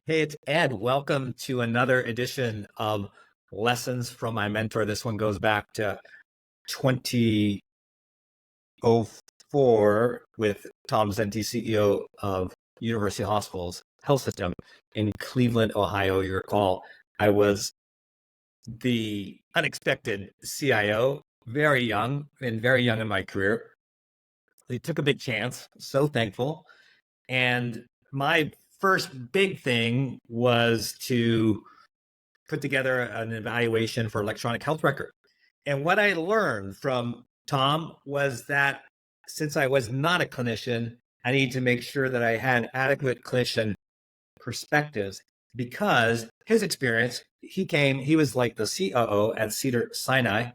Hey, it's Ed. Welcome to another edition of Lessons from My Mentor. This one goes back to 2004 with Tom Zenty, CEO of University Hospitals Health System in Cleveland, Ohio. You recall I was the unexpected CIO, very young and very young in my career. They took a big chance, so thankful. And my first big thing was to put together an evaluation for electronic health record. And what I learned from Tom was that since I was not a clinician, I need to make sure that I had adequate clinician perspectives because his experience, he was like the COO at Sinai.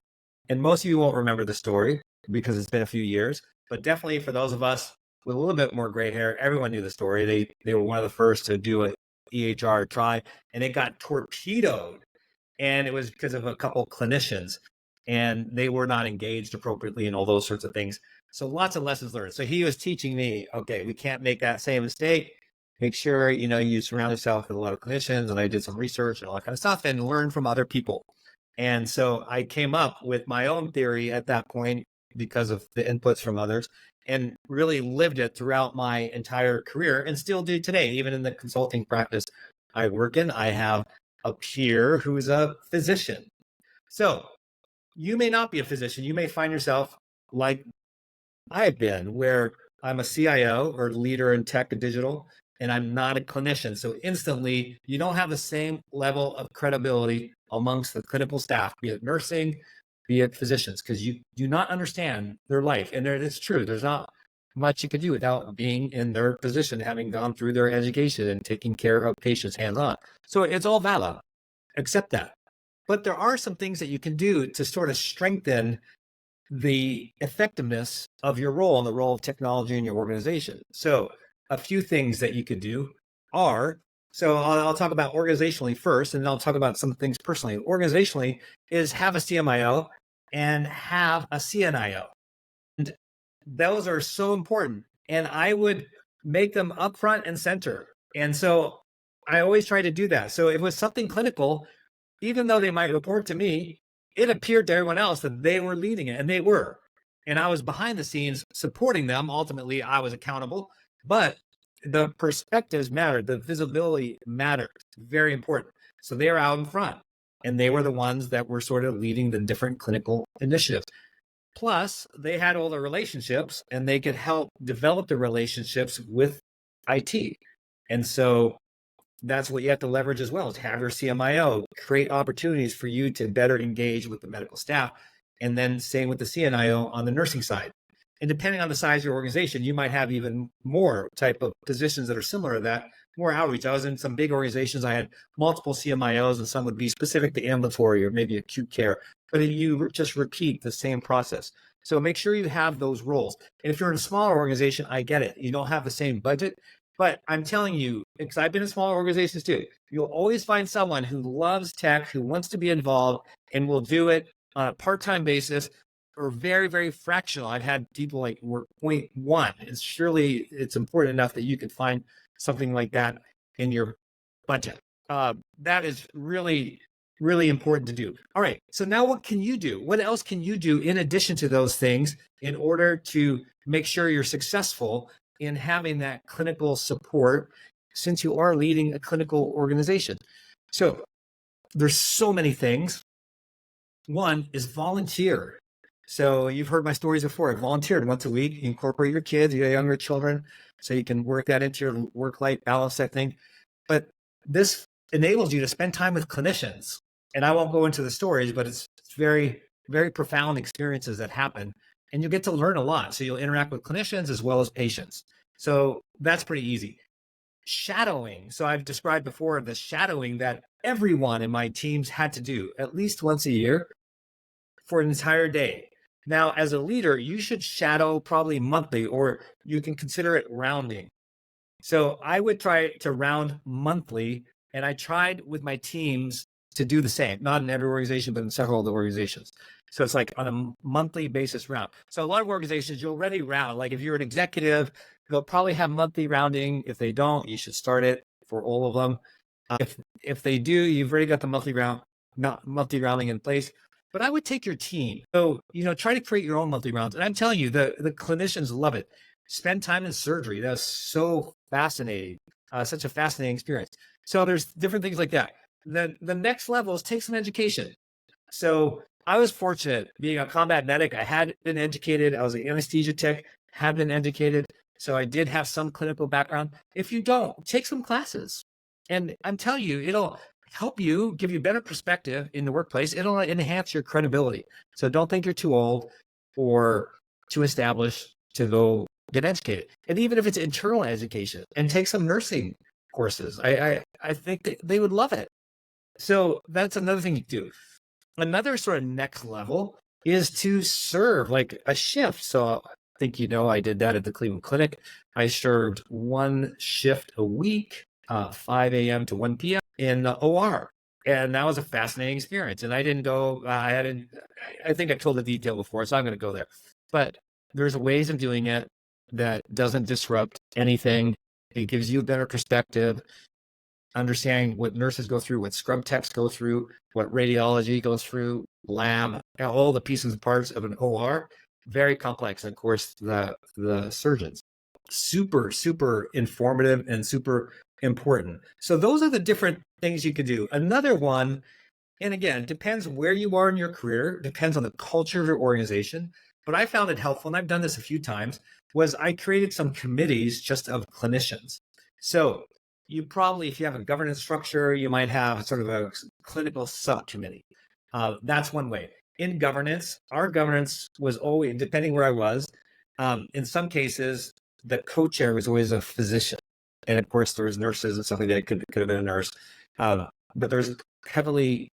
And most of you won't remember the story because it's been a few years, but definitely for those of us with a little bit more gray hair, everyone knew the story. They were one of the first to do a EHR try, and it got torpedoed. And it was because of a couple clinicians, and they were not engaged appropriately and all those sorts of things. So lots of lessons learned. So he was teaching me, okay, we can't make that same mistake. Make sure, you surround yourself with a lot of clinicians. And I did some research and all that kind of stuff and learn from other people. And so I came up with my own theory at that point because of the inputs from others and really lived it throughout my entire career and still do today. Even in the consulting practice I work in, I have a peer who's a physician. So you may not be a physician. You may find yourself like I've been, where I'm a CIO or leader in tech and digital, and I'm not a clinician. So instantly, you don't have the same level of credibility amongst the clinical staff, be it nursing, be it physicians, because you do not understand their life. And it's true, there's not much you can do without being in their position, having gone through their education and taking care of patients hands-on. So it's all valid, accept that. But there are some things that you can do to sort of strengthen the effectiveness of your role and the role of technology in your organization. So a few things that you could do are, so I'll talk about organizationally first, and then I'll talk about some things personally. Organizationally is have a CMIO and have a CNIO. And those are so important. And I would make them upfront and center. And so I always try to do that. So if it was something clinical, even though they might report to me, it appeared to everyone else that they were leading it, and they were. And I was behind the scenes supporting them. Ultimately, I was accountable, but the perspectives mattered. The visibility mattered. Very important. So they were out in front, and they were the ones that were sort of leading the different clinical initiatives. Plus, they had all the relationships, and they could help develop the relationships with IT. And so that's what you have to leverage as well, is have your CMIO create opportunities for you to better engage with the medical staff. And then same with the CNIO on the nursing side. And depending on the size of your organization, you might have even more type of positions that are similar to that, more outreach. I was in some big organizations. I had multiple CMIOs, and some would be specific to ambulatory or maybe acute care, but you just repeat the same process. So make sure you have those roles. And if you're in a smaller organization, I get it. You don't have the same budget. But I'm telling you, because I've been in smaller organizations too, you'll always find someone who loves tech, who wants to be involved, and will do it on a part-time basis or very, very fractional. I've had people like work 0.1. It's important enough that you could find something like that in your budget. That is really, really important to do. All right. So now what can you do? What else can you do in addition to those things in order to make sure you're successful in having that clinical support, since you are leading a clinical organization? So there's so many things. One is volunteer. So you've heard my stories before. I volunteered once a week. You incorporate your kids, your younger children, so you can work that into your work-life balance, that thing. But this enables you to spend time with clinicians. And I won't go into the stories, but it's very, very profound experiences that happen. And you'll get to learn a lot. So you'll interact with clinicians as well as patients. So that's pretty easy. Shadowing. So I've described before the shadowing that everyone in my teams had to do at least once a year for an entire day. Now, as a leader, you should shadow probably monthly, or you can consider it rounding. So I would try to round monthly, and I tried with my teams to do the same, not in every organization, but in several of the organizations. So it's like on a monthly basis round. So a lot of organizations, you'll already round. Like if you're an executive, they'll probably have monthly rounding. If they don't, you should start it for all of them. If they do, you've already got the monthly rounding in place. But I would take your team. So, try to create your own monthly rounds. And I'm telling you, the clinicians love it. Spend time in surgery. That's so fascinating. Such a fascinating experience. So there's different things like that. Then the next level is take some education. So I was fortunate being a combat medic. I had been educated. I was an anesthesia tech, had been educated. So I did have some clinical background. If you don't, take some classes. And I'm telling you, it'll help you, give you better perspective in the workplace. It'll enhance your credibility. So don't think you're too old or too established to go get educated. And even if it's internal education, and take some nursing courses, I think they would love it. So that's another thing you do. Another sort of next level is to serve like a shift. So I think, I did that at the Cleveland Clinic. I served one shift a week, 5 a.m. to 1 p.m. in the OR. And that was a fascinating experience. And I didn't go, I think I told the detail before, so I'm going to go there. But there's ways of doing it that doesn't disrupt anything. It gives you a better perspective, understanding what nurses go through, what scrub techs go through, what radiology goes through, lab, all the pieces and parts of an OR, very complex. And of course, the surgeons, super, super informative and super important. So those are the different things you could do. Another one, and again, it depends where you are in your career, depends on the culture of your organization, but I found it helpful, and I've done this a few times, was I created some committees just of clinicians. So you probably, if you have a governance structure, you might have sort of a clinical subcommittee. That's one way. In governance, our governance was always, depending where I was, in some cases, the co-chair was always a physician. And of course, there was nurses and stuff like that. Could have been a nurse. But there's heavily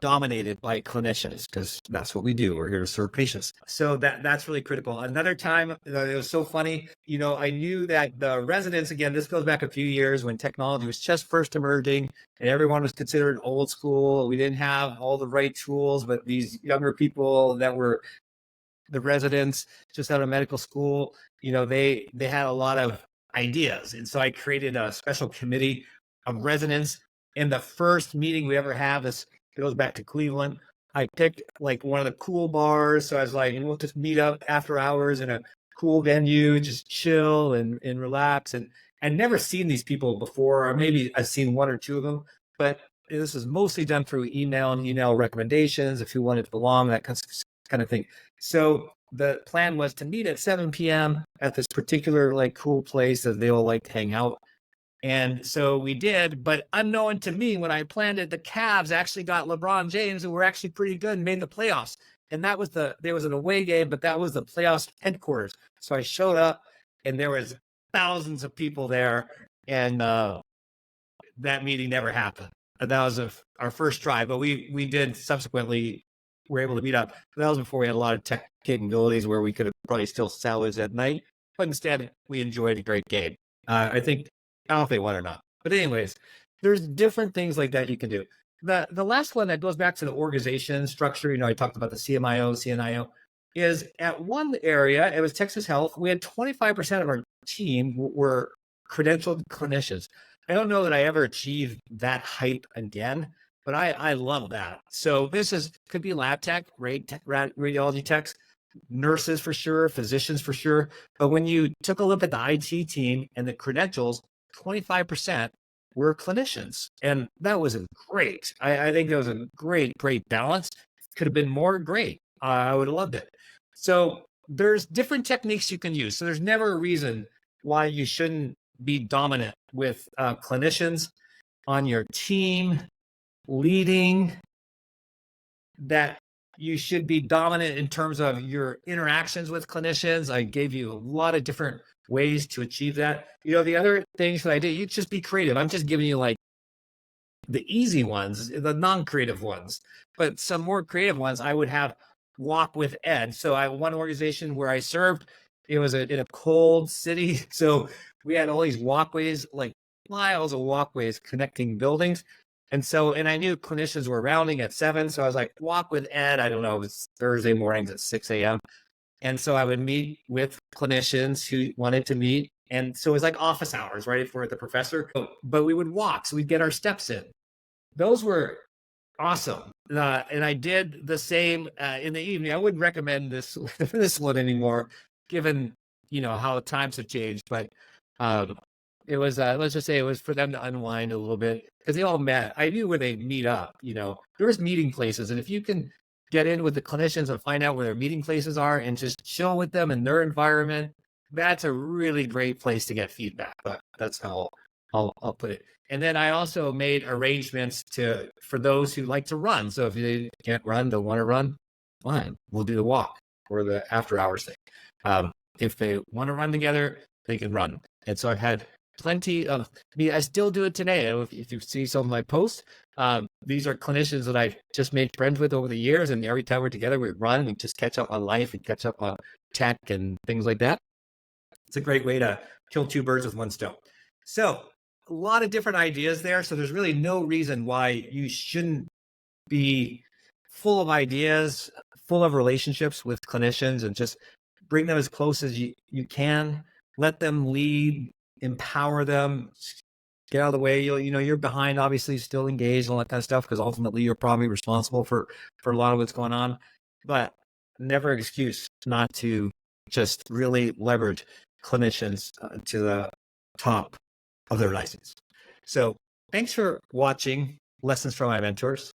dominated by clinicians, because that's what we do. We're here to serve patients. So that's really critical. Another time, it was so funny, I knew that the residents, again, this goes back a few years when technology was just first emerging and everyone was considered old school. We didn't have all the right tools, but these younger people that were the residents just out of medical school, they had a lot of ideas. And so I created a special committee of residents. In the first meeting we ever have, this goes back to Cleveland, I picked like one of the cool bars. So I was like, we'll just meet up after hours in a cool venue, just chill and relax. And I'd never seen these people before, or maybe I've seen one or two of them, but this is mostly done through email and email recommendations, if you wanted to belong, that kind of thing. So the plan was to meet at 7 p.m. at this particular like cool place that they all like to hang out. And so we did, but unknown to me, when I planned it, the Cavs actually got LeBron James, who were actually pretty good and made the playoffs. And that was there was an away game, but that was the playoffs headquarters. So I showed up and there was thousands of people there. And that meeting never happened. And that was our first try, but we did subsequently, were able to meet up. That was before we had a lot of tech capabilities where we could have probably still salvaged at night. But instead, we enjoyed a great game. I don't know if they won or not. But anyways, there's different things like that you can do. The last one that goes back to the organization structure, I talked about the CMIO, CNIO, is at one area, it was Texas Health, we had 25% of our team were credentialed clinicians. I don't know that I ever achieved that height again, but I love that. So this could be lab tech, radiology techs, nurses for sure, physicians for sure. But when you took a look at the IT team and the credentials, 25% were clinicians. And that was great. I think that was a great balance. Could have been more, great. I would have loved it. So there's different techniques you can use. So there's never a reason why you shouldn't be dominant with clinicians on your team, leading, that you should be dominant in terms of your interactions with clinicians. I gave you a lot of different ways to achieve that. The other things that I did, you just be creative. I'm just giving you like the easy ones, the non-creative ones, but some more creative ones I would have walk with Ed. So I one organization where I served, it was in a cold city. So we had all these walkways, like miles of walkways connecting buildings. And I knew clinicians were rounding at 7. So I was like, walk with Ed. I don't know, it was Thursday mornings at 6 a.m. And so I would meet with clinicians who wanted to meet, And so it was like office hours, right? If we're the professor, but we would walk. So we'd get our steps in. Those were awesome. And I did the same in the evening. I wouldn't recommend this this one anymore, given how times have changed. But it was let's just say it was for them to unwind a little bit because they all met. I knew where they meet up. There was meeting places, and if you can get in with the clinicians and find out where their meeting places are and just chill with them in their environment, that's a really great place to get feedback. But that's how I'll put it. And then I also made arrangements for those who like to run. So if they can't run, don't want to run, fine, we'll do the walk or the after hours thing. If they want to run together, they can run. And so I've had plenty of, I still do it today. If you see some of my posts, these are clinicians that I just made friends with over the years. And every time we're together, we run and just catch up on life and catch up on tech and things like that. It's a great way to kill two birds with one stone. So a lot of different ideas there. So there's really no reason why you shouldn't be full of ideas, full of relationships with clinicians, and just bring them as close as you can. Let them lead, empower them, get out of the way. You're behind, obviously, still engaged, all that kind of stuff, because ultimately you're probably responsible for a lot of what's going on. But never an excuse not to just really leverage clinicians to the top of their license. So thanks for watching Lessons from My Mentors.